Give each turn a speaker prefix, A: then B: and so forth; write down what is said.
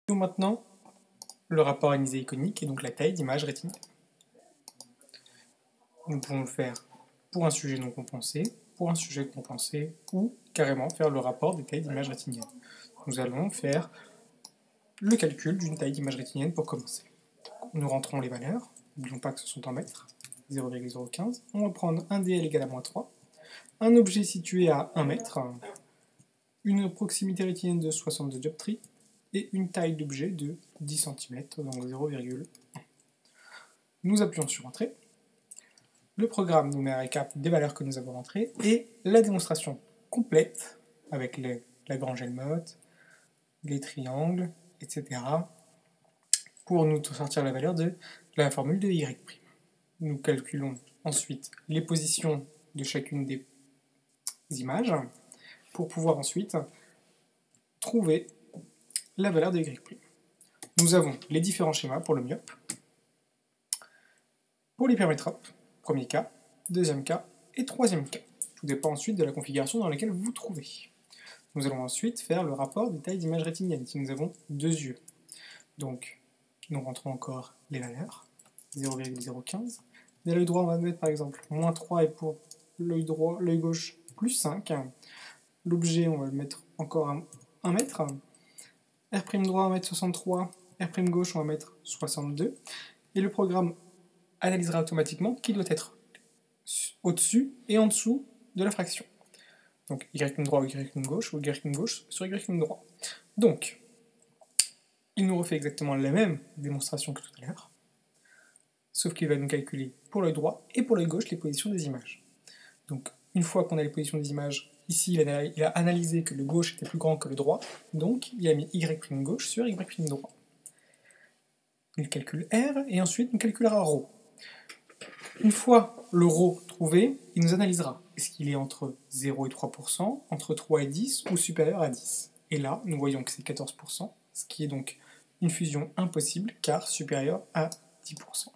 A: Maintenant, le rapport anisé iconique et donc la taille d'image rétinienne. Nous pouvons le faire pour un sujet non compensé, pour un sujet compensé, ou carrément faire le rapport des tailles d'image rétinienne. Nous allons faire le calcul d'une taille d'image rétinienne pour commencer. Nous rentrons les valeurs, n'oublions pas que ce sont en mètres, 0,015. On va prendre un dl égale à moins 3, un objet situé à 1 mètre, une proximité rétinienne de 62 dioptries, et une taille d'objet de 10 cm, donc 0,1. Nous appuyons sur Entrée. Le programme nous met un récap des valeurs que nous avons rentrées et la démonstration complète avec les Lagrange-Helmholtz, les triangles, etc. pour nous sortir la valeur de la formule de Y'. Nous calculons ensuite les positions de chacune des images pour pouvoir ensuite trouver la valeur de Y'. Nous avons les différents schémas pour le myope, pour l'hypermétrope, premier cas, deuxième cas et troisième cas. Tout dépend ensuite de la configuration dans laquelle vous vous trouvez. Nous allons ensuite faire le rapport des tailles d'image rétinienne si nous avons deux yeux. Donc, nous rentrons encore les valeurs, 0,015. De l'œil droit, on va mettre par exemple moins 3 et pour l'œil gauche plus 5. L'objet, on va le mettre encore à 1 mètre. R' droit, on va mettre 63. R' gauche, on va mettre 62. Et le programme analysera automatiquement qui doit être au-dessus et en dessous de la fraction. Donc Y' droit ou Y' gauche, ou Y' gauche sur Y' droit. Donc, il nous refait exactement la même démonstration que tout à l'heure, sauf qu'il va nous calculer pour l'œil droit et pour l'œil gauche les positions des images. Donc, une fois qu'on a les positions des images, ici il a analysé que le gauche était plus grand que le droit, donc il a mis Y' gauche sur Y' droit. Il calcule R, et ensuite il calculera ρ. Une fois le ρ trouvé, il nous analysera. Est-ce qu'il est entre 0 et 3%, entre 3 et 10, ou supérieur à 10? Et là, nous voyons que c'est 14%, ce qui est donc une fusion impossible, car supérieure à 10%.